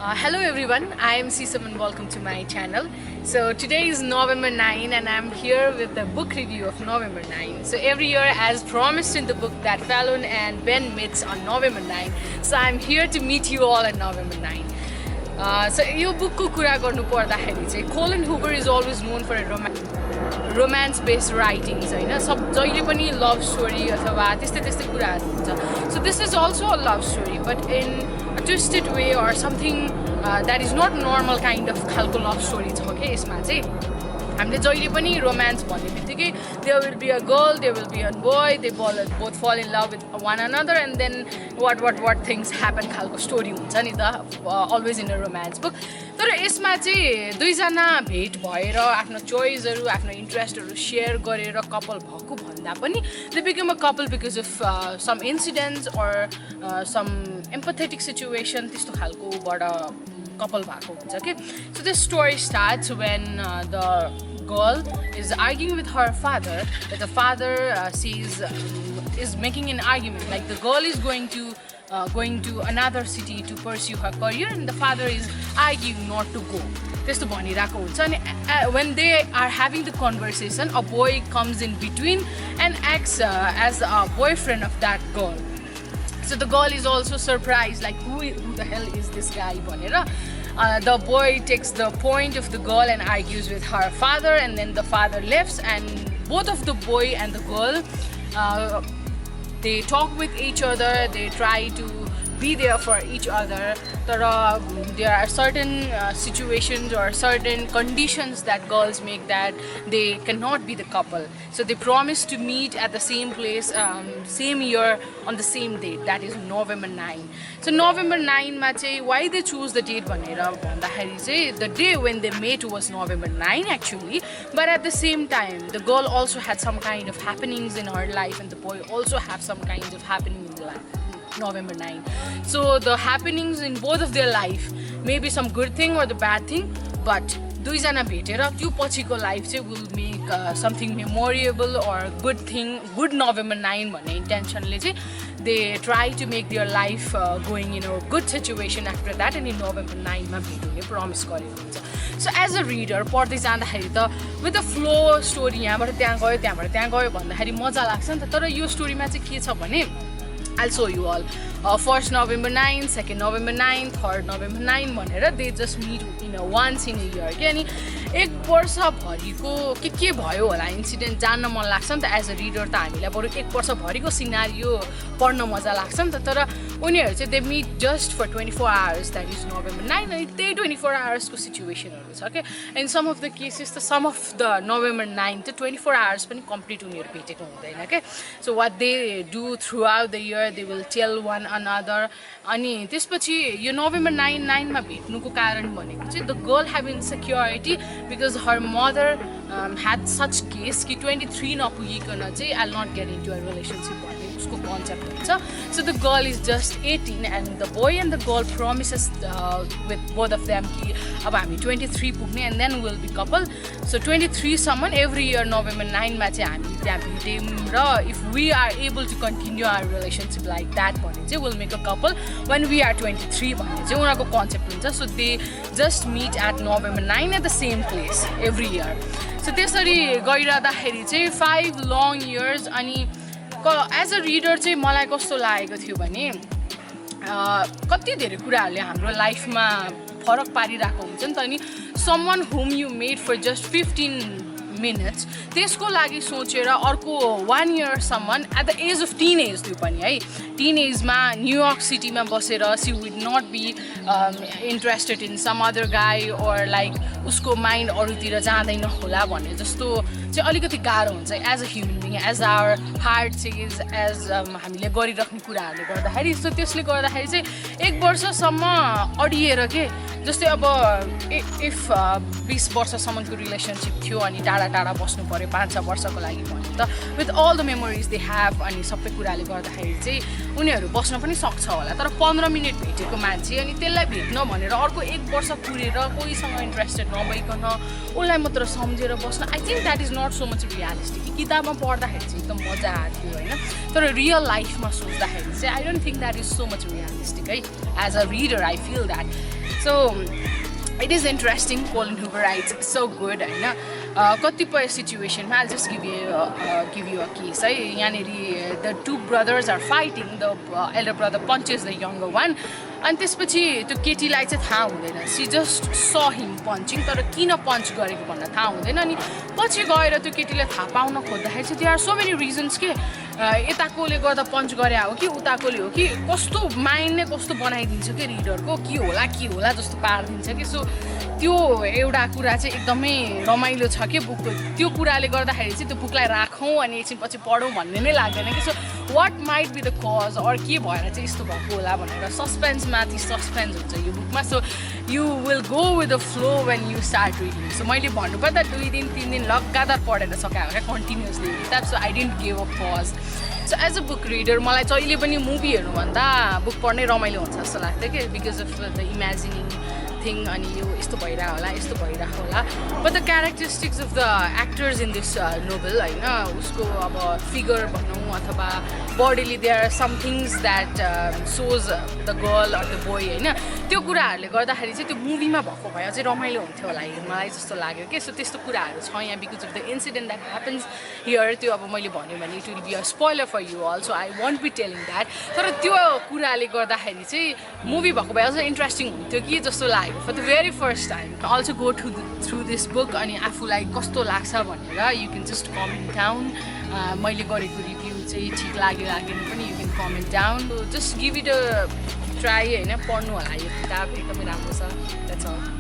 Hello everyone, I am Sisam and welcome to my channel. So today is November 9 and I'm here with the book review of November 9. So every year as promised in the book that Fallon and Ben meets on November 9. So I'm here to meet you all on November 9. So यो बुकको कुरा गर्नु पर्दाखेरि चाहिँ collen hoover is always known for a romance based writings हैन सब जहिले पनि love story अथवा त्यस्तै त्यस्तै कुराहरु हुन्छ. So this is also a love story but in a twisted way or something that is not normal kind of खालको love story छ के यसमा चाहिँ हामीले जहिले पनि रोमान्स भन्ने बित्तिकै there will be a girl, there will be a boy, they both fall in love with one another and then what things happen खालको स्टोरी हुन्छ नि त always in a romance book. तर यसमा चाहिँ दुईजना भेट भएर आफ्नो चोइसहरु आफ्नो इन्ट्रेस्टहरु शेयर गरेर कपल भएको भन्दा पनि they become a couple because of some incidents or some empathetic situation त्यस्तो खालको बाट couple bhako huncha ke. So this story starts when the girl is arguing with her father. That the father is making an argument like the girl is going to another city to pursue her career and the father is arguing not to go. Testo bhanirako huncha ani when they are having the conversation a boy comes in between and acts as a boyfriend of that girl. So the girl is also surprised, like who the hell is this guy? The boy takes the point of the girl and argues with her father, and then the father leaves, and both of the boy and the girl they talk with each other. They try to be there for each other. There are certain situations or certain conditions that girls make that they cannot be the couple. So they promise to meet at the same place, same year, on the same date. That is November 9. So November 9 ma chahi why they choose the date bhanera bhandakari chahi the day when they met was November 9 actually, but at the same time the girl also had some kind of happenings in her life and the boy also have some kind of happening in life. November 9. So the happenings in both of their life, maybe some good thing or the bad thing, but दुईजना भेटेर त्यो पछिको life चाहिँ will make something memorable or good thing, good November 9 भन्ने intentionले चाहिँ they try to make their life going in a good situation after that and in November 9 मा भेट हुने promise गरेको हुन्छ. So as a reader पढ्दै जाँदाखेरि त with the flow story यहाँबाट त्यहाँ गयो भन्दाखेरि मजा लाग्छ नि त. तर यो स्टोरीमा चाहिँ के छ भने I'll show you all. First November 9, second November 9, third November 9 भनेर they just meet once in a year. के अनि एक वर्ष भरिको के भयो होला इन्सिडेन्ट जान्न मन लाग्छ नि त एज अ रिडर त हामीलाई बरु एक वर्ष भरिको सिनारियो पढ्न मजा लाग्छ नि त. तर उनीहरू चाहिँ they meet just for 24 hours that is November 9 अनि त्यही 24 hours को सिचुएसनहरू छ के. And some of the cases त सम अफ द November 9 त 24 hours पनि कम्प्लिट उनीहरू भेटेको हुँदैन के. So what they do throughout the year they will tell one another. अनि त्यसपछि यो November 9 मा भेट्नुको कारण भनेको चाहिँ the girl have insecurity because her mother had such case कि 23 नपुगिकन चाहिँ I'll not get into a relationship भन्ने उसको कन्सेप्ट हुन्छ. So the girl is just 18 and the boy and the girl promises with both of them कि अब हामी 23 पुग्ने and then we'll be couple. So 23 सम्म every year November 9 मा चाहिँ हामी त्यहाँ भेट्यौँ र if we are able to continue our relationship like that भने चाहिँ we'll make a couple when we are 23 भन्ने चाहिँ उनीहरूको कन्सेप्ट हुन्छ. So they just meet at November 9 at the same place every year. So त्यसरी गइरहँदाखेरि चाहिँ 5 long years अनि as a reader चाहिँ मलाई कस्तो लागेको थियो भने कति धेरै कुराहरूले हाम्रो लाइफमा फरक पारिरहेको हुन्छ नि त. अनि someone whom you made for just 15 minutes त्यसको लागि सोचेर अर्को 1 yearसम्म at the age of teenage त्यो पनि है टिनेजमा न्युयोर्क सिटीमा बसेर she would not be interested in some other guy or like उसको माइन्ड अरूतिर जाँदैन होला भन्ने जस्तो चाहिँ अलिकति गाह्रो हुन्छ as a human being as our heart चाहिँ एज हामीले गरिराख्ने कुराहरूले गर्दाखेरि. सो त्यसले गर्दाखेरि चाहिँ 1 वर्षसम्म अडिएर के जस्तै अब इफ 20 वर्षसम्मको रिलेसनसिप थियो अनि टाढा बस्नु पर्यो 5-6 वर्षको लागि भने त with all the memories they have अनि सबै कुराले गर्दाखेरि चाहिँ उनीहरू बस्न पनि सक्छ होला. तर 15 मिनट भेटेको मान्छे अनि त्यसलाई भेट्न भनेर अर्को 1 वर्ष कुरेर कोहीसँग इन्ट्रेस्टेड नभइकन उसलाई मात्र सम्झेर बस्न I think that is not so much realistic. किताबमा पढ्दाखेरि चाहिँ एकदम मजा आएको थियो होइन. तर रियल लाइफमा सोच्दाखेरि चाहिँ I don't think that is so much realistic है. As a reader I feel that so it is interesting Colleen Hoover writes so good होइन कतिपय सिचुएसनमा I just give you a case है यहाँनिर the two brothers are fighting the elder brother punches the younger one अनि त्यसपछि त्यो केटीलाई चाहिँ थाहा हुँदैन सी जस्ट स हिम पन्चिङ तर किन पन्च गरेको भनेर थाहा हुँदैन अनि पछि गएर त्यो केटीलाई थाहा पाउन खोज्दाखेरि चाहिँ there are so many reasons के यताकोले गर्दा पन्च गरे हो कि उताकोले हो कि कस्तो माइन्ड नै कस्तो बनाइदिन्छ कि रिडरको के होला जस्तो पारिदिन्छ कि सो त्यो एउटा कुरा चाहिँ एकदमै रमाइलो छ कि बुकको त्यो कुराले गर्दाखेरि चाहिँ त्यो बुकलाई राखौँ अनि एकछिनपछि पढौँ भन्ने नै लाग्दैन कि so what might be the cause or के भएर चाहिँ यस्तो भएको होला भनेर सस्पेन्समाथि सस्पेन्स हुन्छ यो बुकमा so you will go with the flow when you start reading so मैले भन्नुपर्दा 2 दिन 3 दिन लगातार पढेर सकायो क्या कन्टिन्युसली किताब so I didn't give a pause so as a book reader मलाई जहिले पनि मुभी हेर्नुभन्दा बुक पढ्नै रमाइलो हुन्छ जस्तो लाग्थ्यो कि because of the imagining thing अनि यो यस्तो भइरहेको होला but the characteristics of the actors in this novel होइन उसको अब फिगर भनौँ अथवा bodily there are some things that shows the girl or the boy होइन त्यो कुराहरूले गर्दाखेरि चाहिँ त्यो मुभीमा भएको भए चाहिँ रमाइलो हुन्थ्यो होला मलाई जस्तो लाग्यो कि सो त्यस्तो कुराहरू छ यहाँ because of the incident that happens here त्यो अब मैले भन्यो भने it will be a spoiler for you also I won't be telling that तर त्यो कुराले गर्दाखेरि चाहिँ मुभी भएको भए अझ इन्ट्रेस्टिङ हुन्थ्यो कि जस्तो लाग्यो for the very first time also go through this book अनि आफूलाई कस्तो लाग्छ भनेर you can just comment down मैले गरेको रिभ्यू चाहिँ ठिक लाग्यो लागेन पनि you can comment down just give it a try होइन पढ्नु होला यो किताब एकदमै राम्रो छ द्याट्स अल